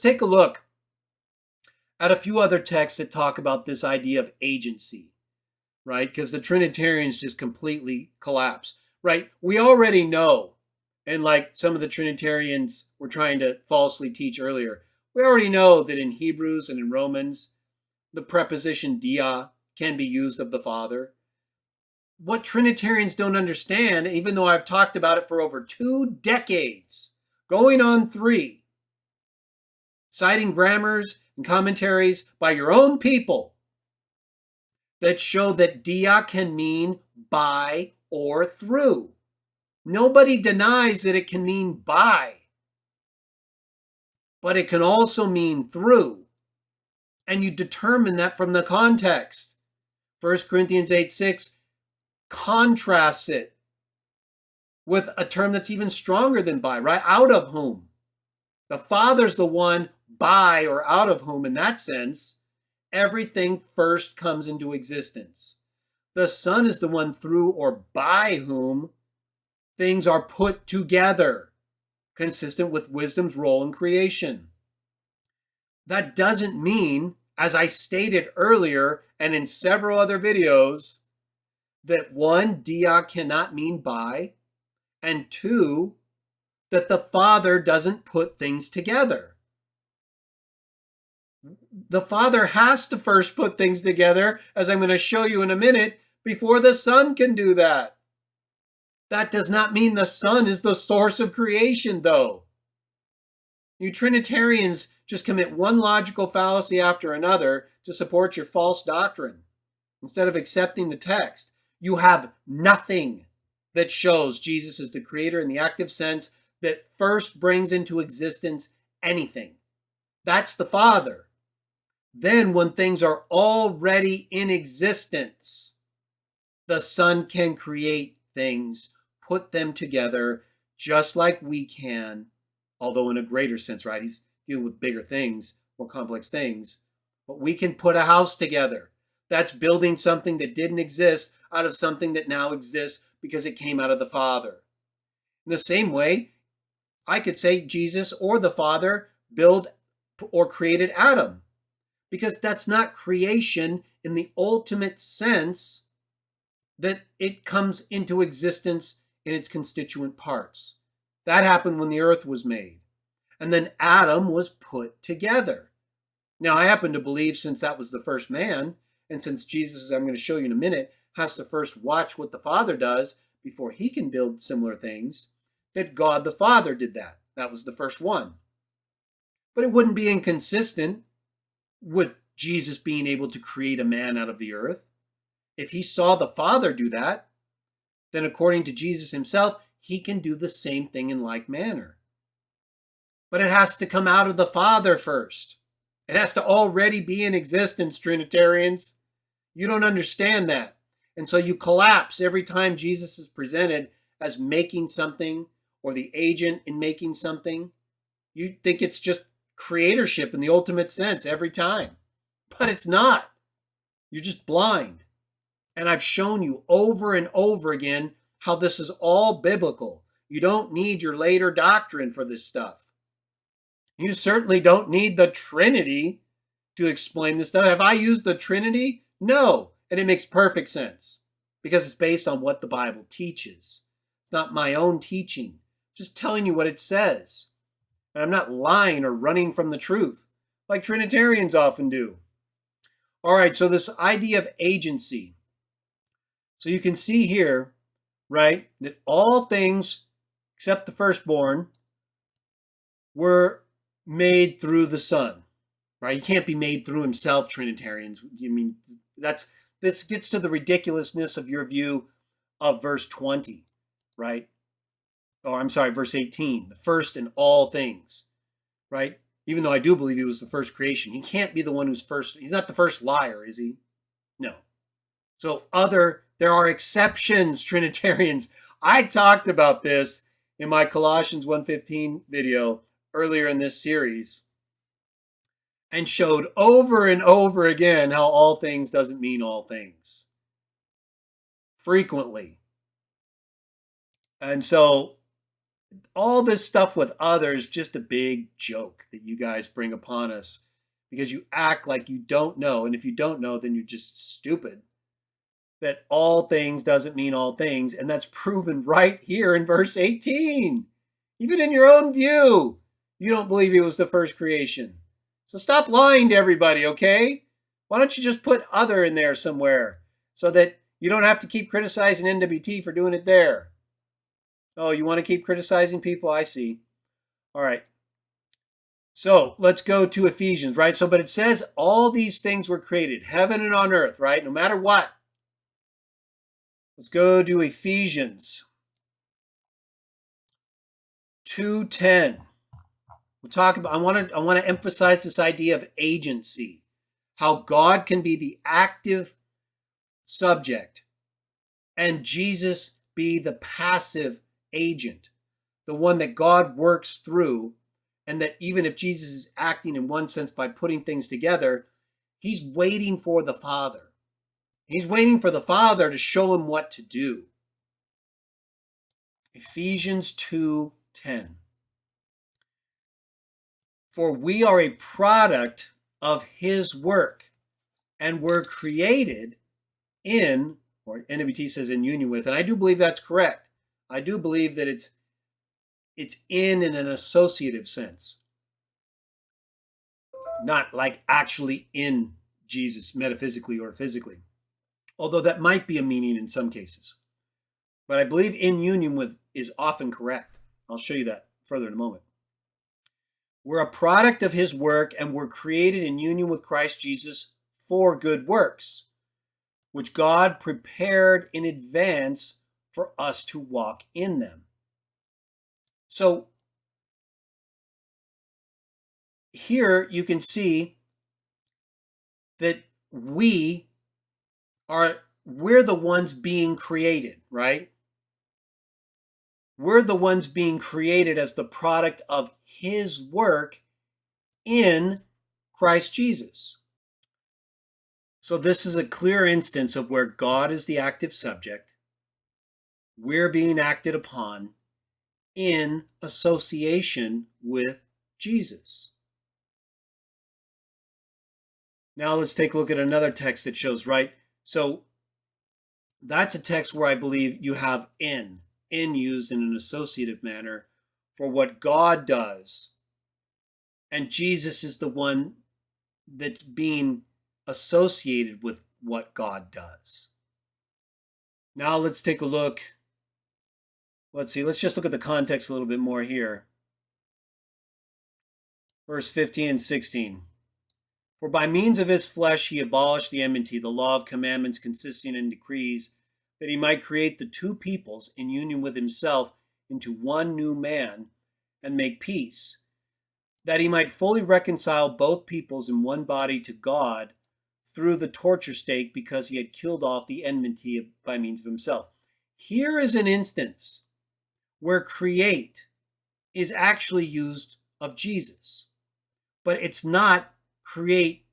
take a look at a few other texts that talk about this idea of agency, right? Because the Trinitarians just completely collapse, right? We already know, and like some of the Trinitarians were trying to falsely teach earlier, we already know that in Hebrews and in Romans, the preposition dia can be used of the Father. What Trinitarians don't understand, even though I've talked about it for over 2 decades, going on 3, citing grammars and commentaries by your own people that show that dia can mean by or through. Nobody denies that it can mean by, but it can also mean through. And you determine that from the context. 1 Corinthians 8:6 contrasts it with a term that's even stronger than by, right? Out of whom. The Father's the one by or out of whom, in that sense, everything first comes into existence. The Son is the one through or by whom things are put together, consistent with wisdom's role in creation. That doesn't mean, as I stated earlier and in several other videos, that 1, dia cannot mean by, and 2, that the Father doesn't put things together. The Father has to first put things together, as I'm going to show you in a minute, before the Son can do that. That does not mean the Son is the source of creation, though. You Trinitarians just commit one logical fallacy after another to support your false doctrine. Instead of accepting the text, you have nothing that shows Jesus is the creator in the active sense that first brings into existence anything. That's the Father. Then, when things are already in existence, the Son can create things, put them together, just like we can, although in a greater sense, right? He's dealing with bigger things, more complex things. But we can put a house together. That's building something that didn't exist out of something that now exists because it came out of the Father. In the same way, I could say Jesus or the Father build or created Adam, because that's not creation in the ultimate sense that it comes into existence in its constituent parts. That happened when the earth was made. And then Adam was put together. Now, I happen to believe, since that was the first man, and since Jesus, as I'm going to show you in a minute, has to first watch what the Father does before he can build similar things, that God the Father did that. That was the first one. But it wouldn't be inconsistent with Jesus being able to create a man out of the earth. If he saw the Father do that, then according to Jesus himself, he can do the same thing in like manner. But it has to come out of the Father first. It has to already be in existence, Trinitarians. You don't understand that. And so you collapse every time Jesus is presented as making something or the agent in making something. You think it's just creatorship in the ultimate sense every time. But it's not. You're just blind. And I've shown you over and over again how this is all biblical. You don't need your later doctrine for this stuff. You certainly don't need the Trinity to explain this stuff. Have I used the Trinity? No. And it makes perfect sense because it's based on what the Bible teaches. It's not my own teaching. Just telling you what it says. And I'm not lying or running from the truth like Trinitarians often do. All right, so this idea of agency. So you can see here, right, that all things except the firstborn were made through the Son, right? He can't be made through himself, Trinitarians. You mean this gets to the ridiculousness of your view of verse 20, right? Or I'm sorry, verse 18, the first in all things, right? Even though I do believe he was the first creation, he can't be the one who's first. He's not the first liar, is he? No. So there are exceptions, Trinitarians. I talked about this in my Colossians 1:15 video earlier in this series and showed over and over again how all things doesn't mean all things. Frequently. And so all this stuff with others, just a big joke that you guys bring upon us because you act like you don't know. And if you don't know, then you're just stupid. That all things doesn't mean all things. And that's proven right here in verse 18. Even in your own view, you don't believe he was the first creation. So stop lying to everybody, okay? Why don't you just put other in there somewhere so that you don't have to keep criticizing NWT for doing it there? Oh, you want to keep criticizing people? I see. All right. So let's go to Ephesians, right? So, but it says all these things were created, heaven and on earth, right? No matter what. Let's go to Ephesians 2:10. We'll talk about, I want to emphasize this idea of agency, how God can be the active subject and Jesus be the passive agent, the one that God works through, and that even if Jesus is acting in one sense by putting things together, he's waiting for the Father. He's waiting for the Father to show him what to do. Ephesians 2:10. For we are a product of his work, and were created in, or NWT says in union with, and I do believe that's correct. I do believe that it's in an associative sense, not like actually in Jesus metaphysically or physically, although that might be a meaning in some cases. But I believe in union with is often correct. I'll show you that further in a moment. We're a product of his work, and we're created in union with Christ Jesus for good works, which God prepared in advance for us to walk in them. So here you can see that we're the ones being created, right? We're the ones being created as the product of his work in Christ Jesus. So this is a clear instance of where God is the active subject. We're being acted upon in association with Jesus. Now let's take a look at another text that shows, right? So that's a text where I believe you have in used in an associative manner for what God does. And Jesus is the one that's being associated with what God does. Now let's take a look. Let's just look at the context a little bit more here. Verse 15 and 16. For by means of his flesh he abolished the enmity, the law of commandments consisting in decrees, that he might create the two peoples in union with himself into one new man, and make peace, that he might fully reconcile both peoples in one body to God through the torture stake, because he had killed off the enmity by means of himself. Here is an instance where create is actually used of Jesus, but it's not create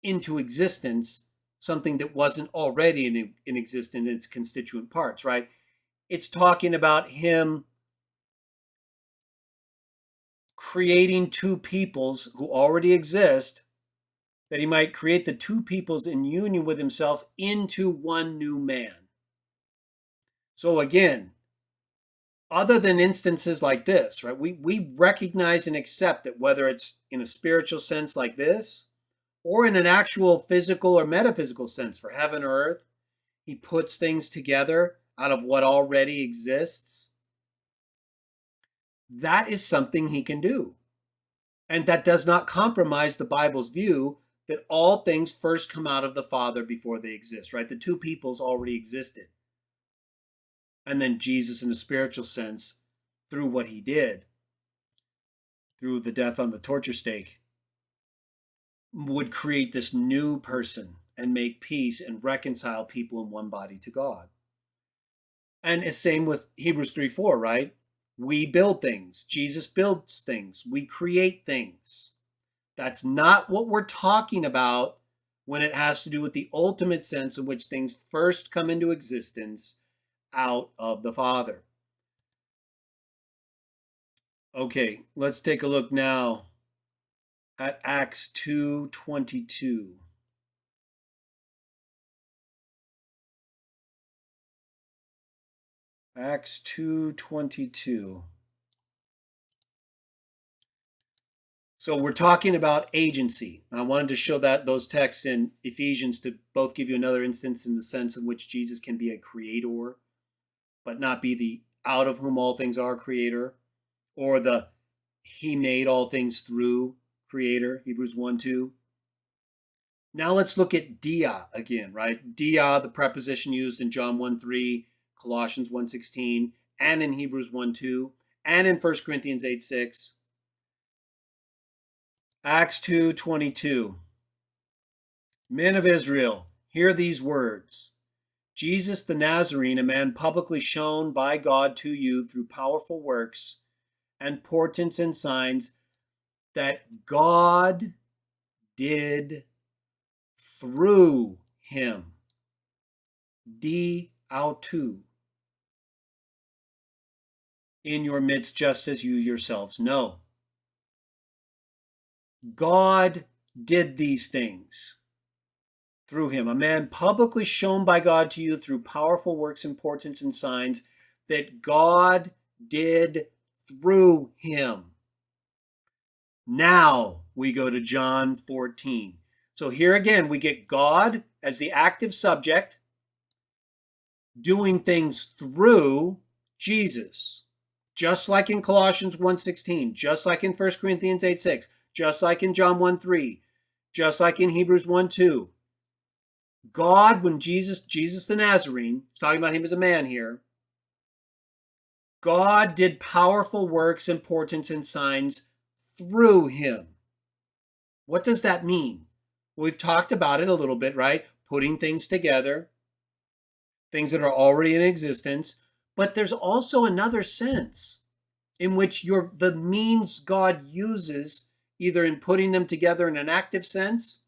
into existence something that wasn't already in existence in its constituent parts, right? It's talking about him creating two peoples who already exist, that he might create the two peoples in union with himself into one new man. So again, other than instances like this, right, we recognize and accept that whether it's in a spiritual sense like this, or in an actual physical or metaphysical sense for heaven or earth, he puts things together out of what already exists. That is something he can do. And that does not compromise the Bible's view that all things first come out of the Father before they exist, right? The two peoples already existed. And then Jesus, in a spiritual sense, through what he did, through the death on the torture stake, would create this new person and make peace and reconcile people in one body to God. And it's same with Hebrews 3:4, right? We build things. Jesus builds things. We create things. That's not what we're talking about when it has to do with the ultimate sense in which things first come into existence out of the Father. Okay, let's take a look now at Acts 2:22. Acts 2:22. So we're talking about agency. I wanted to show that those texts in Ephesians to both give you another instance in the sense in which Jesus can be a creator, but not be the out of whom all things are creator, or the he made all things through creator, Hebrews 1:2. Now let's look at dia again, right? Dia, the preposition used in John 1:3, Colossians 1:16, and in Hebrews 1:2, and in 1 Corinthians 8:6. Acts 2:22. Men of Israel, hear these words. Jesus the Nazarene, a man publicly shown by God to you through powerful works and portents and signs that God did through him. Di autou. In your midst, just as you yourselves know. God did these things through him, a man publicly shown by God to you through powerful works and portents and signs that God did through him. Now we go to John 14. So here again, we get God as the active subject doing things through Jesus. Just like in Colossians 1:16, just like in 1 Corinthians 8:6, just like in John 1:3, just like in Hebrews 1:2. God, when Jesus the Nazarene, talking about him as a man here, God did powerful works and portents and signs through him. What does that mean? We've talked about it a little bit, right? Putting things together, things that are already in existence, but there's also another sense in which the means God uses, either in putting them together in an active sense,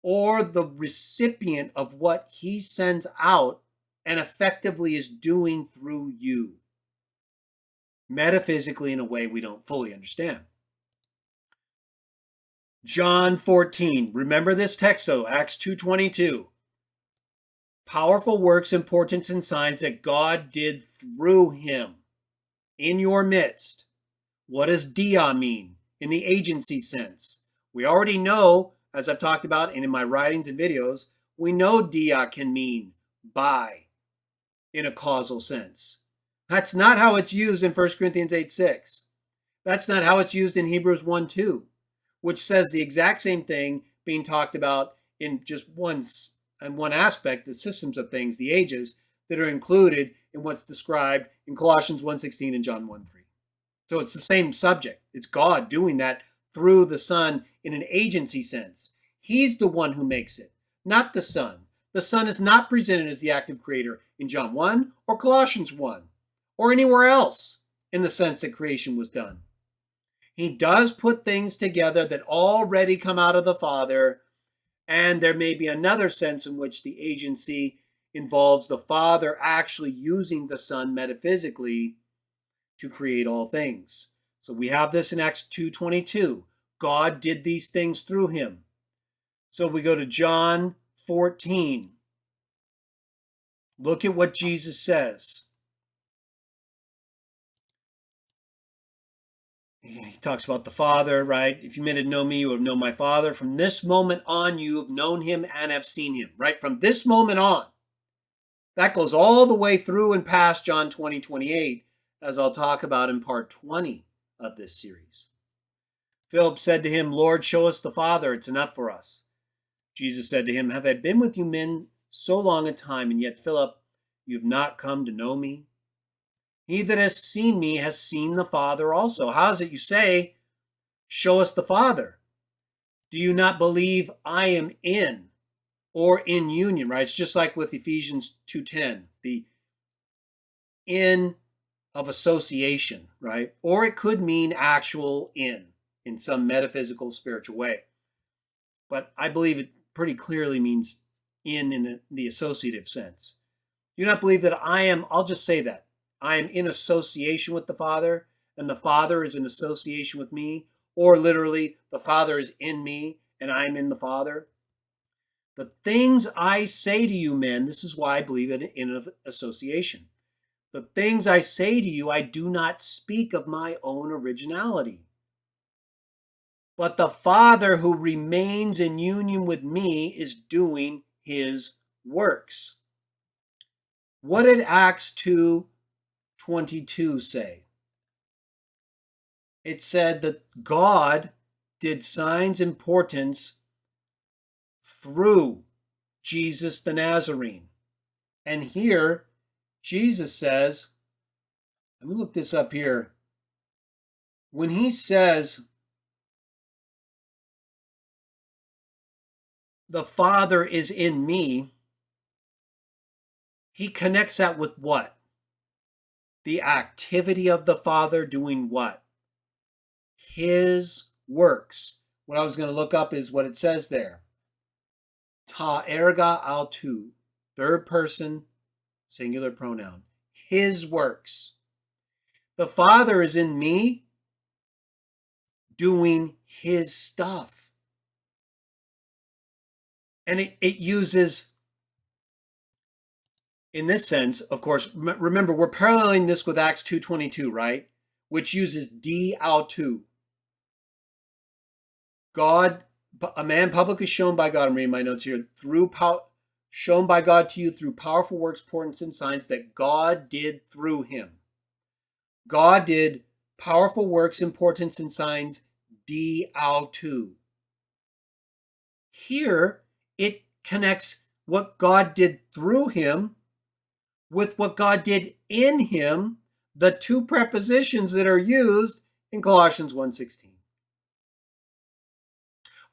or the recipient of what he sends out and effectively is doing through you, metaphysically in a way we don't fully understand. John 14, remember this text though, Acts 2:22. Powerful works and portents and signs that God did through him in your midst. What does dia mean in the agency sense? We already know, as I've talked about and in my writings and videos, we know dia can mean by in a causal sense. That's not how it's used in 1 Corinthians 8:6. That's not how it's used in Hebrews 1:2, which says the exact same thing being talked about in just one aspect, the systems of things, the ages that are included in what's described in Colossians 1:16 and John 1:3. So it's the same subject. It's God doing that through the Son in an agency sense. He's the one who makes it, not the Son. The Son is not presented as the active creator in John 1 or Colossians 1 or anywhere else in the sense that creation was done. He does put things together that already come out of the Father, and there may be another sense in which the agency involves the Father actually using the Son metaphysically to create all things. So we have this in Acts 2:22. God did these things through him. So we go to John 14. Look at what Jesus says. He talks about the Father, right? If you meant to know me, you have known my Father. From this moment on, you have known him and have seen him, right? From this moment on. That goes all the way through and past John 20:28, as I'll talk about in part 20 of this series. Philip said to him, Lord, show us the Father. It's enough for us. Jesus said to him, have I been with you men so long a time, and yet, Philip, you have not come to know me? He that has seen me has seen the Father also. How is it you say, show us the Father? Do you not believe I am in or in union, right? It's just like with Ephesians 2:10, the in of association, right? Or it could mean actual in some metaphysical, spiritual way. But I believe it pretty clearly means in the associative sense. Do you not believe that I am, I'll just say that, I am in association with the Father, and the Father is in association with me, or literally, the Father is in me and I'm in the Father. The things I say to you, men, this is why I believe in association. The things I say to you, I do not speak of my own originality. But the Father who remains in union with me is doing his works. What did Acts 2:22 say? It said that God did signs and portents through Jesus the Nazarene. And here, Jesus says, let me look this up here. When he says, the Father is in me, he connects that with what? The activity of the Father doing what? His works. What I was going to look up is what it says there. Ta erga autou, third person, singular pronoun. His works. The Father is in me doing his stuff. And it uses, in this sense, of course, remember, we're paralleling this with Acts 2:22, right? Which uses di autou. God, a man publicly shown by God, I'm reading my notes here, shown by God to you through powerful works, portents, and signs that God did through him. God did powerful works, portents, and signs di autou. Here, it connects what God did through him with what God did in him, the two prepositions that are used in Colossians 1:16.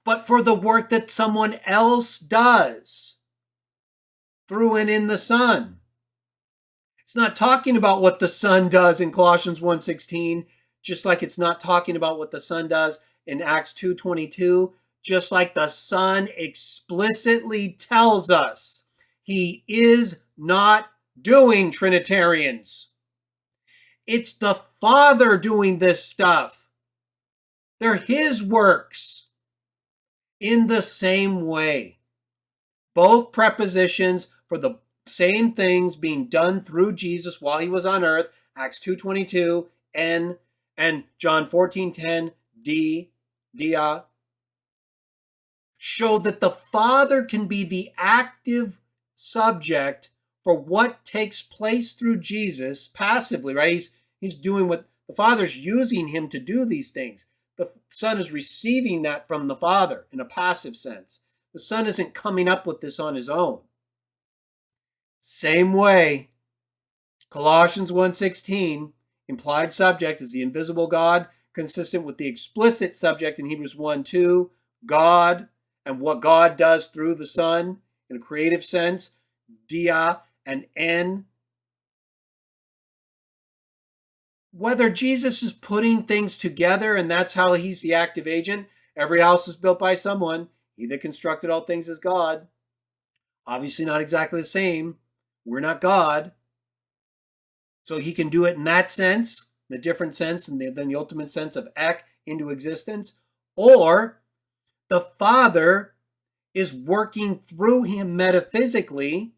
But for the work that someone else does through and in the Son. It's not talking about what the Son does in Colossians 1:16, just like it's not talking about what the Son does in Acts 2:22, just like the Son explicitly tells us he is not doing Trinitarians. It's the Father doing this stuff. They're his works. In the same way, both prepositions for the same things being done through Jesus while he was on earth, Acts 2:22, and John 14:10, dia, show that the Father can be the active subject for what takes place through Jesus passively, right? He's doing what the Father's using him to do these things. The Son is receiving that from the Father in a passive sense. The Son isn't coming up with this on his own. Same way, Colossians 1:16, implied subject is the invisible God, consistent with the explicit subject in Hebrews 1:2, God, and what God does through the Son in a creative sense, dia and en. Whether Jesus is putting things together and that's how he's the active agent, every house is built by someone. He that constructed all things is God. Obviously not exactly the same. We're not God. So he can do it in that sense, the different sense, and then the ultimate sense of ek into existence. Or the Father is working through him metaphysically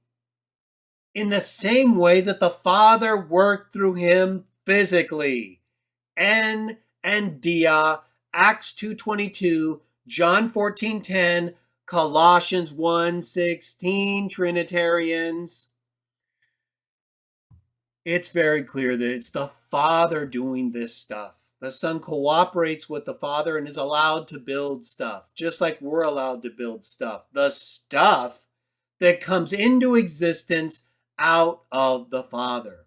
in the same way that the Father worked through him physically. En and dia, Acts 2:22, John 14:10, Colossians 1:16, Trinitarians. It's very clear that it's the Father doing this stuff. The Son cooperates with the Father and is allowed to build stuff, just like we're allowed to build stuff. The stuff that comes into existence out of the Father.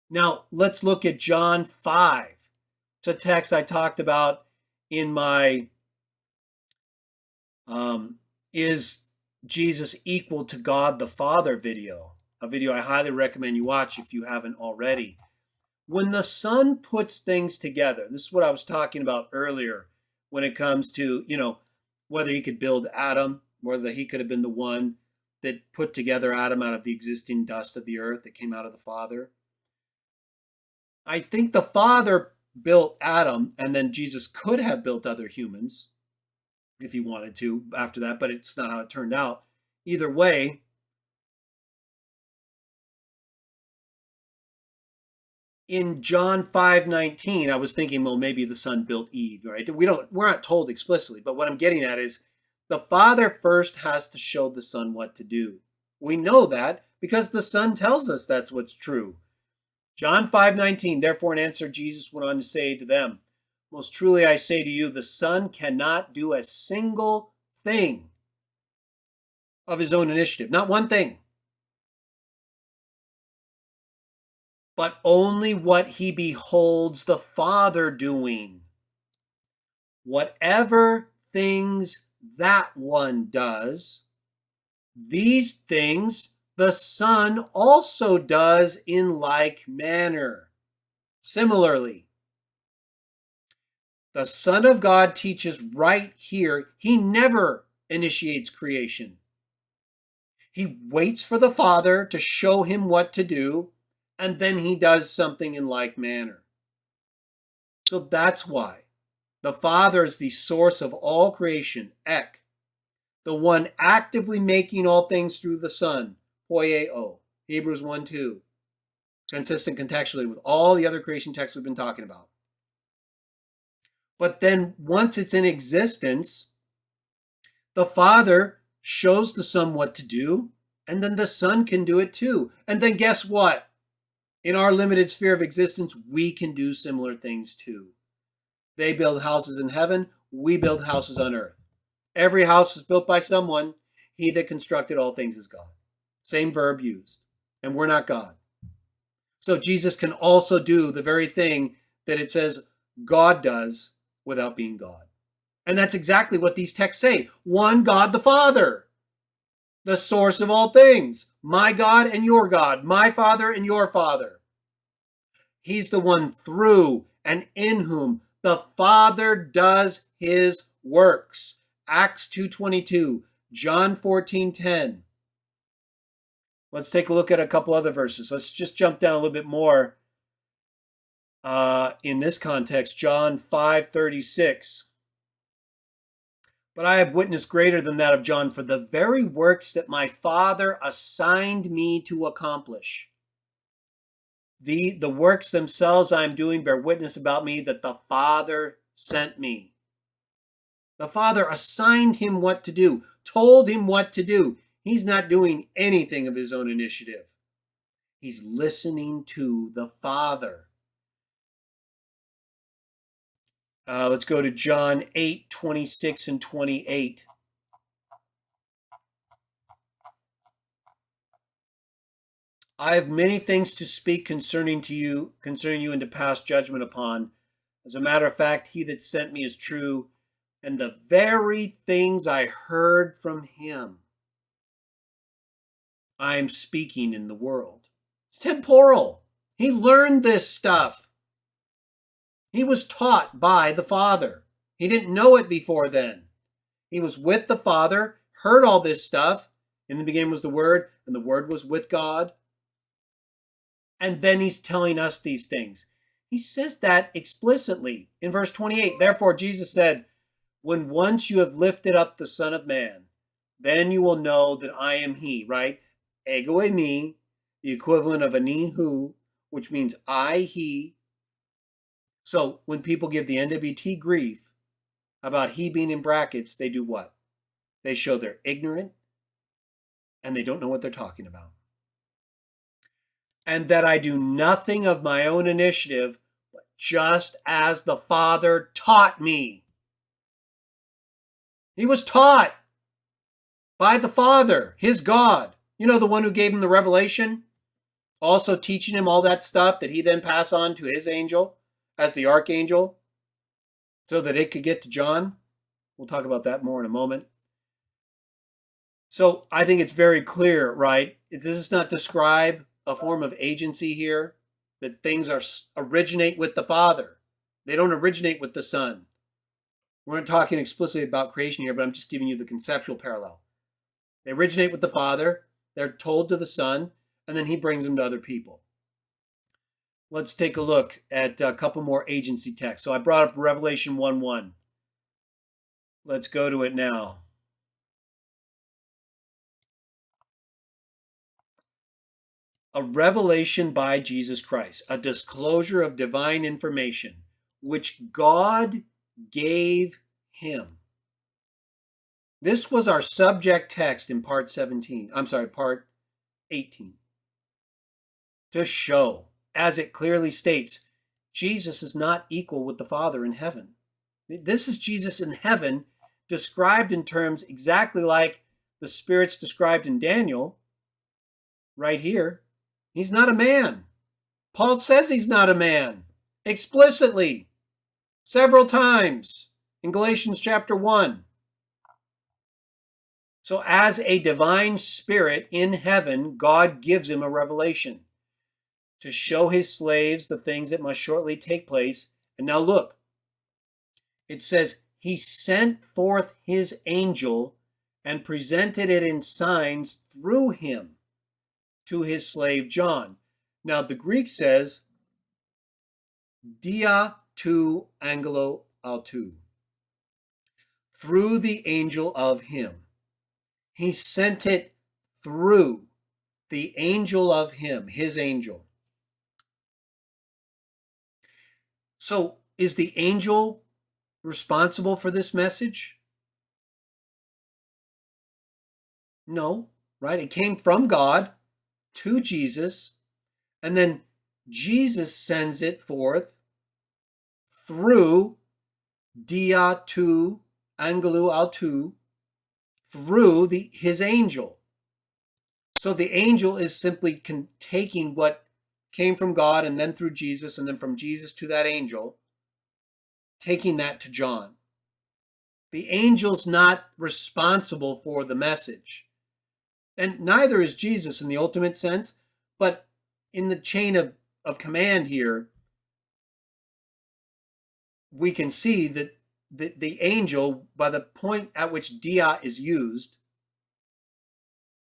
Now, let's look at John 5. It's a text I talked about in my Is Jesus Equal to God the Father video, a video I highly recommend you watch if you haven't already. When the Son puts things together, this is what I was talking about earlier when it comes to, whether he could build Adam, whether he could have been the one that put together Adam out of the existing dust of the earth that came out of the Father. I think the Father built Adam, and then Jesus could have built other humans if he wanted to after that, but it's not how it turned out. Either way, in John 5:19, I was thinking, well, maybe the Son built Eve, right? We're not told explicitly, but what I'm getting at is the Father first has to show the Son what to do. We know that because the Son tells us that's what's true. John 5:19, therefore in answer Jesus went on to say to them, most truly I say to you, the Son cannot do a single thing of his own initiative, not one thing, but only what he beholds the Father doing. Whatever things that one does, these things the Son also does in like manner. Similarly, the Son of God teaches right here, he never initiates creation. He waits for the Father to show him what to do, and then he does something in like manner. So that's why the Father is the source of all creation, ek, the one actively making all things through the Son, poieo, Hebrews 1:2, consistent contextually with all the other creation texts we've been talking about. But then once it's in existence, the Father shows the Son what to do, and then the Son can do it too. And then guess what? In our limited sphere of existence, we can do similar things too. They build houses in heaven, we build houses on earth. Every house is built by someone. He that constructed all things is God. Same verb used. And we're not God. So Jesus can also do the very thing that it says God does without being God. And that's exactly what these texts say. One God the Father, the source of all things. My God and your God. My Father and your Father. He's the one through and in whom the Father does his works. Acts 2:22, John 14:10. Let's take a look at a couple other verses. Let's just jump down a little bit more in this context. John 5:36. But I have witness greater than that of John, for the very works that my Father assigned me to accomplish. The works themselves I am doing bear witness about me that the Father sent me. The Father assigned him what to do, told him what to do. He's not doing anything of his own initiative. He's listening to the Father. Let's go to John 8:26 and 28. I have many things to speak concerning you and to pass judgment upon. As a matter of fact, he that sent me is true, and the very things I heard from him, I am speaking in the world. It's temporal. He learned this stuff. He was taught by the Father. He didn't know it before then. He was with the Father, heard all this stuff. In the beginning was the Word, and the Word was with God. And then he's telling us these things. He says that explicitly in verse 28. Therefore, Jesus said, when once you have lifted up the Son of Man, then you will know that I am he, right? Ego e me, the equivalent of ani hu, which means I, he. So when people give the NWT grief about he being in brackets, they do what? They show they're ignorant and they don't know what they're talking about. And that I do nothing of my own initiative, but just as the Father taught me. He was taught by the Father, his God. You know, the one who gave him the revelation, also teaching him all that stuff that he then passed on to his angel as the archangel so that it could get to John. We'll talk about that more in a moment. So I think it's very clear, right? Does this not describe a form of agency here? That things originate with the Father. They don't originate with the Son. We're not talking explicitly about creation here, but I'm just giving you the conceptual parallel. They originate with the Father. They're told to the Son, and then he brings them to other people. Let's take a look at a couple more agency texts. So I brought up Revelation 1:1. Let's go to it now. A revelation by Jesus Christ, a disclosure of divine information, which God gave him. This was our subject text in part 18. To show, as it clearly states, Jesus is not equal with the Father in heaven. This is Jesus in heaven, described in terms exactly like the spirits described in Daniel, right here. He's not a man. Paul says he's not a man, explicitly, several times in Galatians chapter 1. So as a divine spirit in heaven, God gives him a revelation to show his slaves the things that must shortly take place. And now look, it says he sent forth his angel and presented it in signs through him to his slave John. Now the Greek says dia tu angelo autou, through the angel of him. He sent it through the angel of him, his angel. So is the angel responsible for this message? No, right? It came from God to Jesus, and then Jesus sends it forth through dia tu angelo autou, through his angel. So the angel is simply taking what came from God and then through Jesus, and then from Jesus to that angel, taking that to John. The angel's not responsible for the message. And neither is Jesus in the ultimate sense, but in the chain of command here, we can see that the angel, by the point at which dia is used,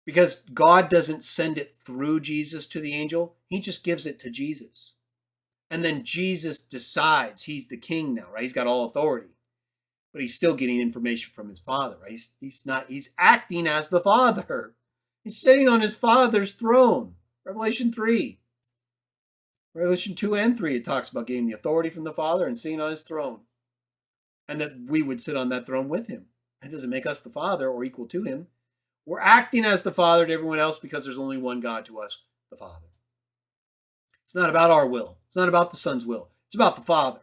because God doesn't send it through Jesus to the angel, he just gives it to Jesus. And then Jesus decides he's the king now, right? He's got all authority, but he's still getting information from his Father, right? He's acting as the Father. He's sitting on his Father's throne. Revelation 3. Revelation 2 and 3, it talks about getting the authority from the Father and sitting on his throne. And that we would sit on that throne with him. That doesn't make us the Father or equal to him. We're acting as the Father to everyone else because there's only one God to us, the Father. It's not about our will. It's not about the Son's will. It's about the Father.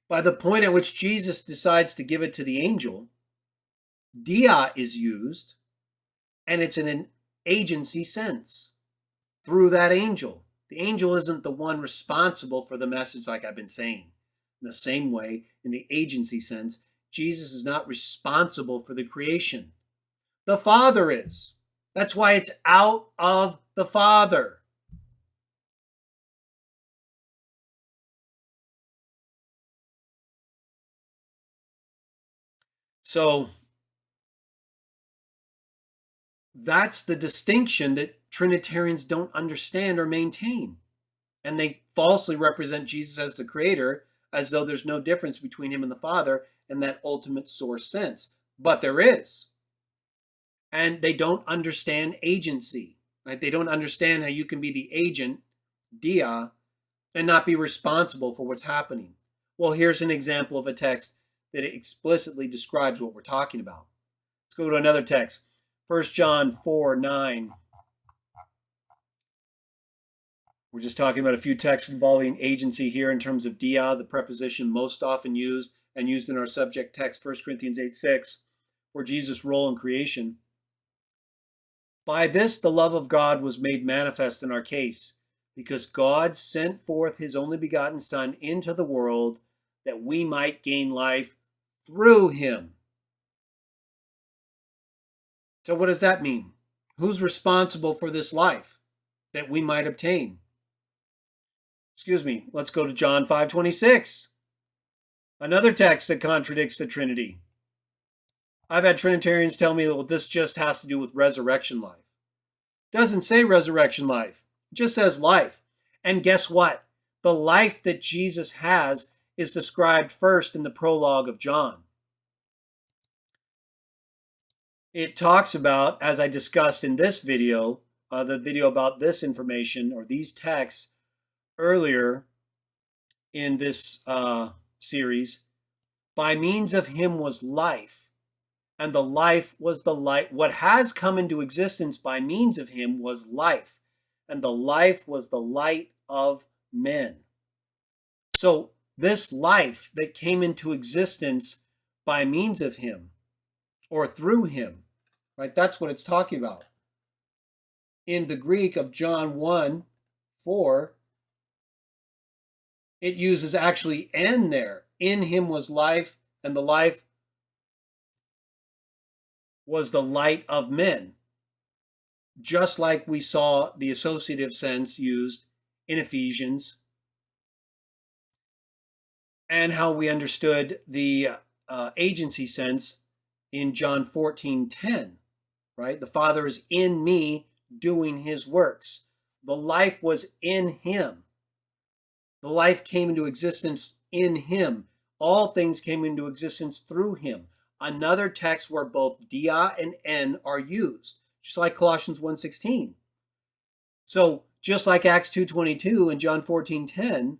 By the point at which Jesus decides to give it to the angel, dia is used, and it's in an agency sense through that angel. The angel isn't the one responsible for the message, like I've been saying. In the same way, in the agency sense, Jesus is not responsible for the creation. The Father is. That's why it's out of the Father. So that's the distinction that Trinitarians don't understand or maintain. And they falsely represent Jesus as the creator, as though there's no difference between him and the Father in that ultimate source sense. But there is. And they don't understand agency. Right? They don't understand how you can be the agent, dia, and not be responsible for what's happening. Well, here's an example of a text that explicitly describes what we're talking about. Let's go to another text. 1 John 4:9. We're just talking about a few texts involving agency here in terms of dia, the preposition most often used and used in our subject text, 1 Corinthians 8:6, for Jesus' role in creation. By this the love of God was made manifest in our case, because God sent forth his only begotten Son into the world that we might gain life through him. So what does that mean? Who's responsible for this life that we might obtain? Let's go to John 5:26. Another text that contradicts the Trinity. I've had Trinitarians tell me that this just has to do with resurrection life. It doesn't say resurrection life. It just says life. And guess what? The life that Jesus has is described first in the prologue of John. It talks about, as I discussed in this video, the video about this information or these texts earlier in this series, by means of him was life, and the life was the light. What has come into existence by means of him was life, and the life was the light of men. So this life that came into existence by means of him or through him, right? That's what it's talking about. In the Greek of John 1:4, it uses actually "and" there. In him was life, and the life was the light of men. Just like we saw the associative sense used in Ephesians, and how we understood the agency sense in John 14:10, right? The Father is in me doing his works. The life was in him. The life came into existence in him. All things came into existence through him. Another text where both dia and en are used, just like Colossians 1:16. So just like Acts 2:22 and John 14:10,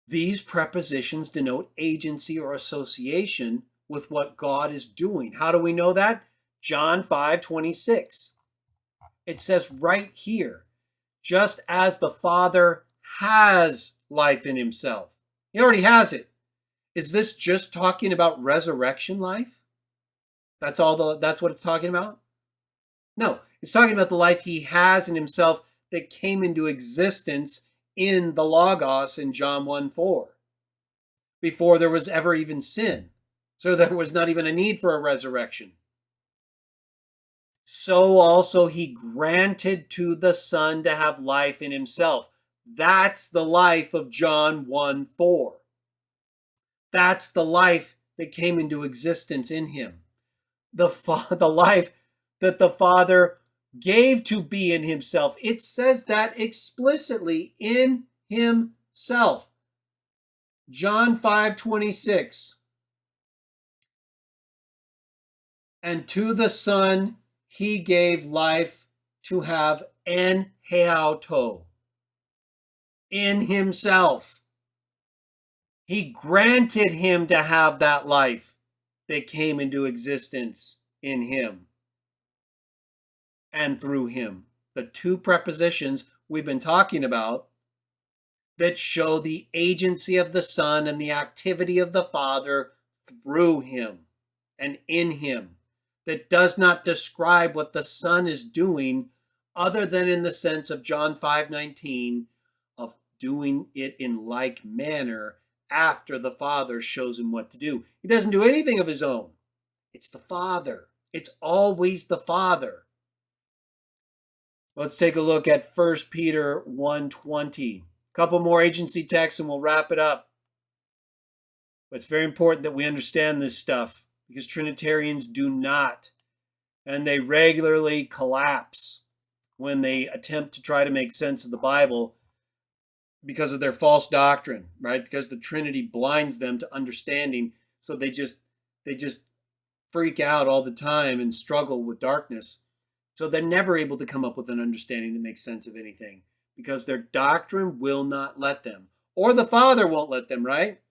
these prepositions denote agency or association with what God is doing. How do we know that? John 5:26. It says right here, just as the Father has life in himself. He already has it. Is this just talking about resurrection life? That's what it's talking about? No, it's talking about the life he has in himself that came into existence in the Logos in John 1:4, before there was ever even sin. So there was not even a need for a resurrection. So also he granted to the Son to have life in himself. That's the life of John 1:4. That's the life that came into existence in him. The life that the Father gave to be in himself. It says that explicitly, in himself. John 5:26. And to the Son he gave life to have en heauto, in himself. He granted him to have that life that came into existence in him and through him. The two prepositions we've been talking about that show the agency of the Son and the activity of the Father through him and in him, that does not describe what the Son is doing other than in the sense of John 5:19 of doing it in like manner after the Father shows him what to do. He doesn't do anything of his own. It's the Father. It's always the Father. Let's take a look at 1 Peter 1:20. A couple more agency texts and we'll wrap it up. But it's very important that we understand this stuff because Trinitarians do not. And they regularly collapse when they attempt to try to make sense of the Bible because of their false doctrine, right? Because the Trinity blinds them to understanding. So they just freak out all the time and struggle with darkness. So they're never able to come up with an understanding that makes sense of anything because their doctrine will not let them. Or the Father won't let them, right?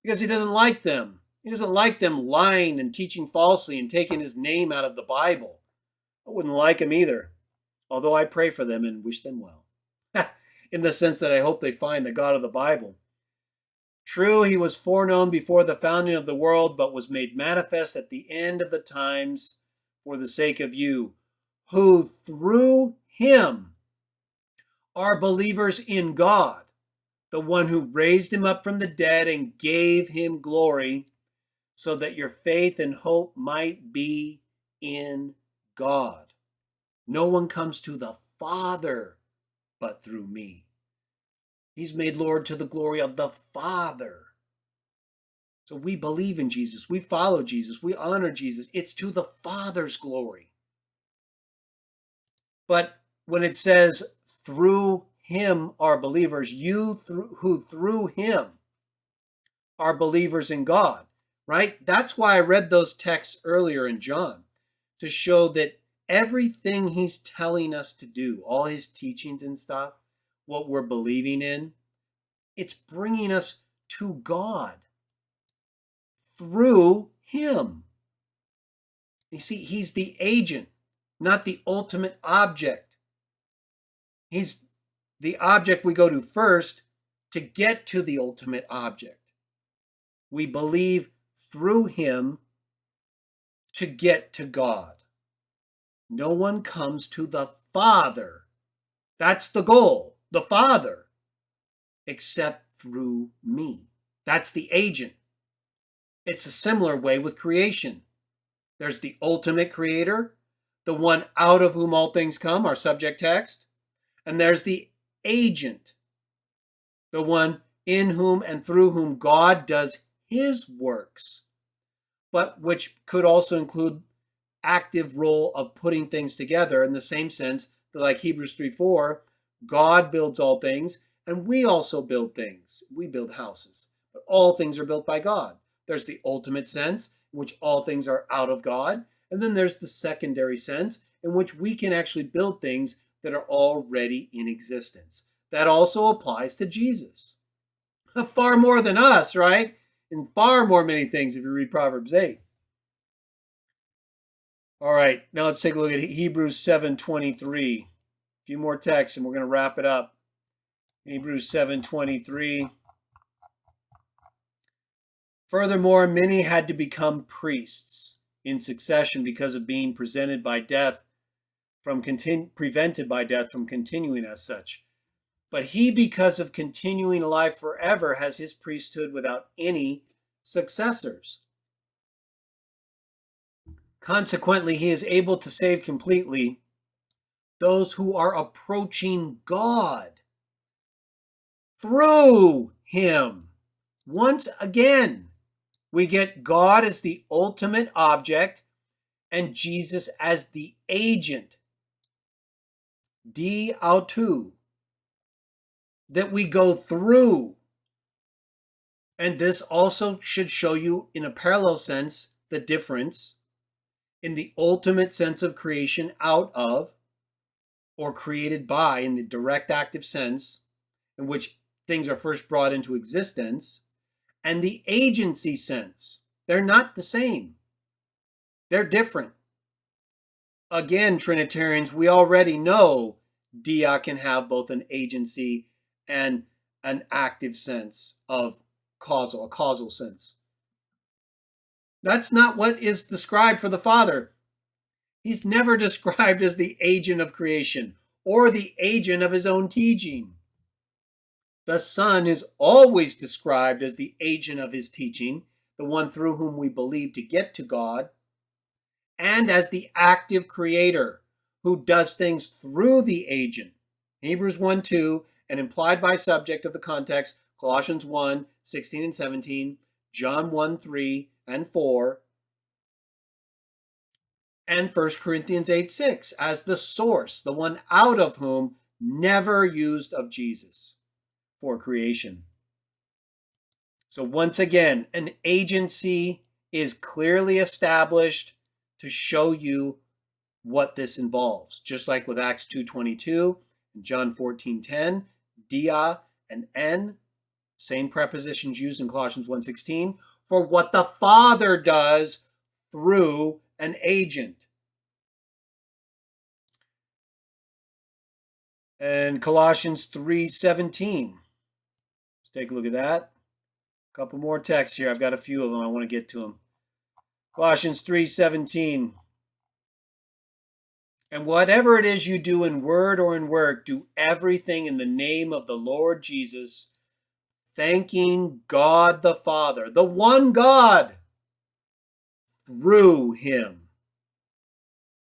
Because he doesn't like them. He doesn't like them lying and teaching falsely and taking his name out of the Bible. I wouldn't like him either, although I pray for them and wish them well, in the sense that I hope they find the God of the Bible. True, he was foreknown before the founding of the world, but was made manifest at the end of the times for the sake of you, who through him are believers in God, the one who raised him up from the dead and gave him glory, so that your faith and hope might be in God. No one comes to the Father but through me. He's made Lord to the glory of the Father. So we believe in Jesus. We follow Jesus. We honor Jesus. It's to the Father's glory. But when it says through him are believers, who through him are believers in God, right? That's why I read those texts earlier in John, to show that everything he's telling us to do, all his teachings and stuff, what we're believing in, it's bringing us to God through him. You see, he's the agent, not the ultimate object. He's the object we go to first to get to the ultimate object. We believe through him to get to God. No one comes to the Father. That's the goal, the Father, except through me. That's the agent. It's a similar way with creation. There's the ultimate creator, the one out of whom all things come, our subject text. And there's the agent, the one in whom and through whom God does his works, but which could also include active role of putting things together in the same sense that, like Hebrews 3:4, God builds all things and we also build things. We build houses, but all things are built by God. There's the ultimate sense in which all things are out of God, and then there's the secondary sense in which we can actually build things that are already in existence. That also applies to Jesus. Far more than us, right? In far more many things if you read Proverbs 8. All right, now let's take a look at Hebrews 7:23. A few more texts and we're going to wrap it up. Hebrews 7:23. Furthermore, many had to become priests in succession because of being prevented by death from continuing as such. But he, because of continuing alive forever, has his priesthood without any successors. Consequently, he is able to save completely those who are approaching God through him. Once again, we get God as the ultimate object and Jesus as the agent, di autou, that we go through. And this also should show you in a parallel sense the difference in the ultimate sense of creation out of or created by, in the direct active sense in which things are first brought into existence, and the agency sense. They're not the same. They're different. Again, Trinitarians, we already know dia can have both an agency and an active sense of a causal sense. That's not what is described for the Father. He's never described as the agent of creation or the agent of his own teaching. The Son is always described as the agent of his teaching, the one through whom we believe to get to God, and as the active creator who does things through the agent. Hebrews 1:2, and implied by subject of the context, Colossians 1:16 and 17, John 1:3 and 4, and 1 Corinthians 8:6 as the source, the one out of whom never used of Jesus for creation. So once again, an agency is clearly established to show you what this involves. Just like with Acts 2:22 and John 14:10, dia and en, same prepositions used in Colossians 1:16, for what the Father does through an agent. And Colossians 3:17. Let's take a look at that. A couple more texts here. I've got a few of them. I want to get to them. Colossians 3:17. And whatever it is you do in word or in work, do everything in the name of the Lord Jesus, thanking God the Father, the one God, through him.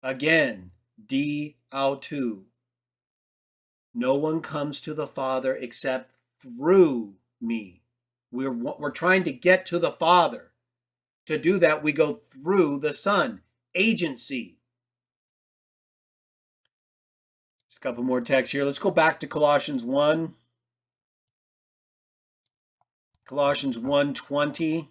Again, di autou. No one comes to the Father except through me. We're trying to get to the Father. To do that, we go through the Son. Agency. Just a couple more texts here. Let's go back to Colossians 1. Colossians 1:20.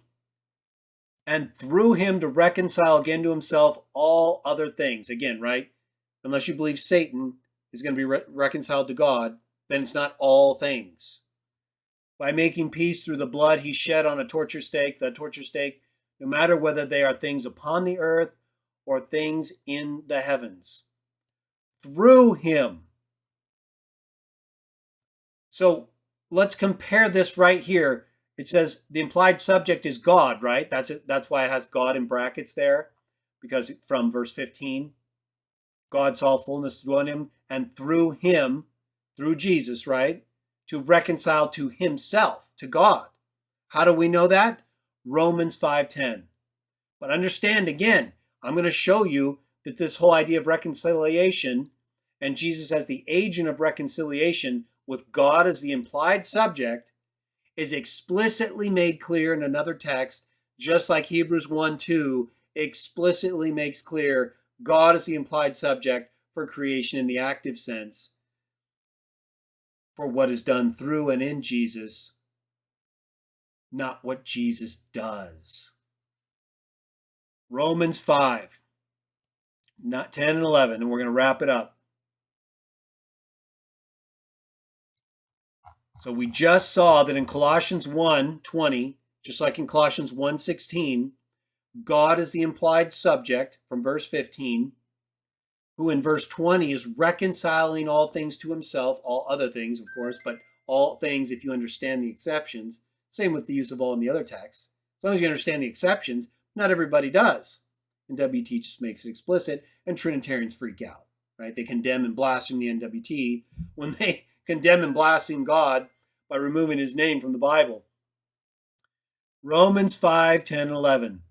And through him to reconcile again to himself all other things. Again, right? Unless you believe Satan is going to be reconciled to God, then it's not all things. By making peace through the blood he shed on a torture stake, no matter whether they are things upon the earth or things in the heavens. Through him. So let's compare this right here. It says the implied subject is God, right? That's it. That's why it has God in brackets there, because from verse 15, God saw fullness to dwell in him, and through him, through Jesus, right, to reconcile to himself, to God. How do we know that? Romans 5:10. But understand, again, I'm going to show you that this whole idea of reconciliation and Jesus as the agent of reconciliation with God as the implied subject is explicitly made clear in another text, just like Hebrews 1:2 explicitly makes clear God is the implied subject for creation in the active sense for what is done through and in Jesus, not what Jesus does. Romans 5, not 10 and 11, and we're going to wrap it up. So we just saw that in Colossians 1:20, just like in Colossians 1:16, God is the implied subject from verse 15, who in verse 20 is reconciling all things to himself, all other things, of course, but all things if you understand the exceptions. Same with the use of all in the other texts. As long as you understand the exceptions, not everybody does. And NWT just makes it explicit, and Trinitarians freak out, right? They condemn and blaspheme the NWT when they condemn and blaspheme God by removing his name from the Bible. Romans 5:10 and 11.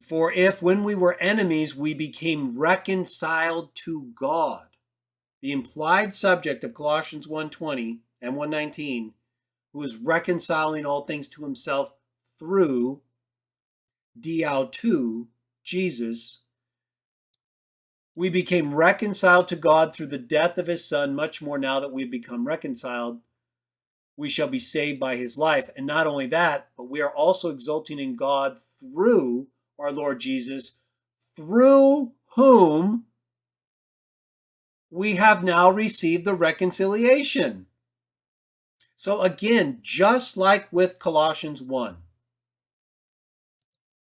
For if when we were enemies, we became reconciled to God, the implied subject of Colossians 1:20 and 1:19, who is reconciling all things to himself through diautou, Jesus, we became reconciled to God through the death of his Son. Much more now that we've become reconciled, we shall be saved by his life. And not only that, but we are also exulting in God through our Lord Jesus, through whom we have now received the reconciliation. So again, just like with Colossians 1,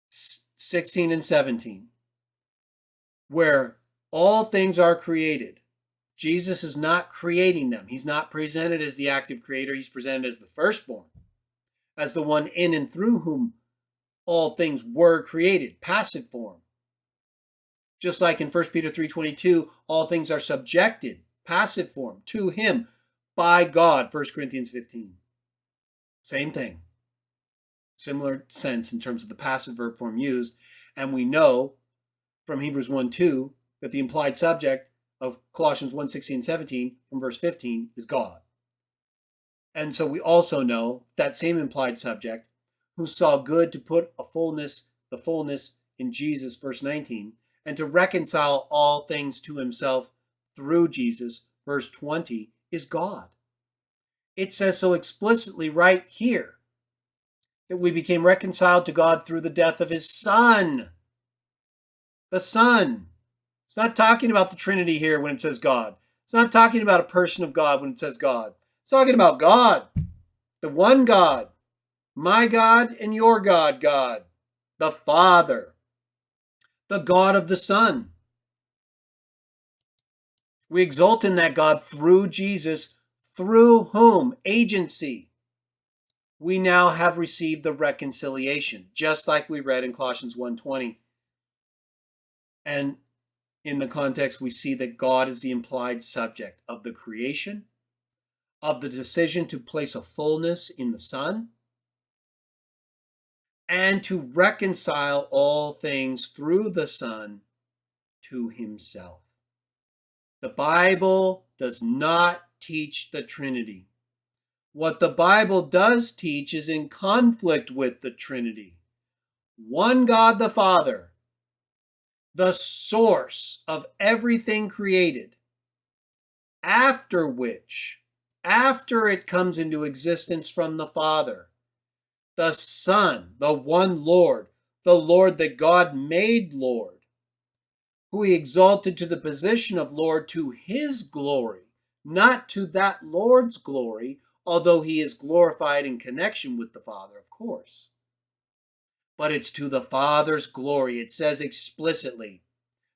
16 and 17, where all things are created, Jesus is not creating them. He's not presented as the active creator. He's presented as the firstborn, as the one in and through whom all things were created, passive form. Just like in 1 Peter 3:22, all things are subjected, passive form, to him by God, 1 Corinthians 15. Same thing. Similar sense in terms of the passive verb form used. And we know from Hebrews 1:2 that the implied subject of Colossians 1:16 and 17 from verse 15 is God. And so we also know that same implied subject who saw good to put the fullness in Jesus, verse 19, and to reconcile all things to himself through Jesus, verse 20, is God. It says so explicitly right here that we became reconciled to God through the death of his Son. The Son. It's not talking about the Trinity here when it says God. It's not talking about a person of God when it says God. It's talking about God, the one God, my God and your God, God, the Father, the God of the Son. We exult in that God through Jesus, through whom, agency, we now have received the reconciliation, just like we read in Colossians 1:20. And in the context, we see that God is the implied subject of the creation, of the decision to place a fullness in the Son, and to reconcile all things through the Son to himself. The Bible does not teach the Trinity. What the Bible does teach is in conflict with the Trinity. One God the Father, the source of everything created, after which, after it comes into existence from the Father, the Son, the one Lord, the Lord that God made Lord, who he exalted to the position of Lord to his glory, not to that Lord's glory, although he is glorified in connection with the Father, of course. But it's to the Father's glory. It says explicitly,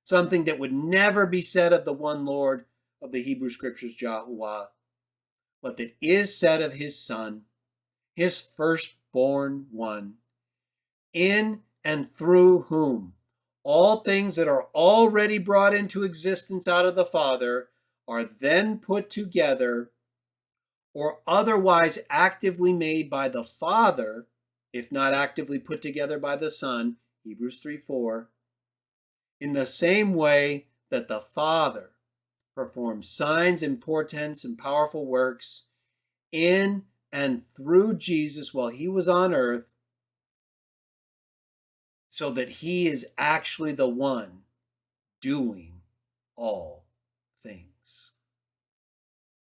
something that would never be said of the one Lord of the Hebrew Scriptures, Yahuwah, but that is said of his Son, his firstborn one, in and through whom all things that are already brought into existence out of the Father are then put together or otherwise actively made by the Father, if not actively put together by the Son, Hebrews 3:4, in the same way that the Father performs signs and portents and powerful works in and through Jesus while he was on earth, so that he is actually the one doing all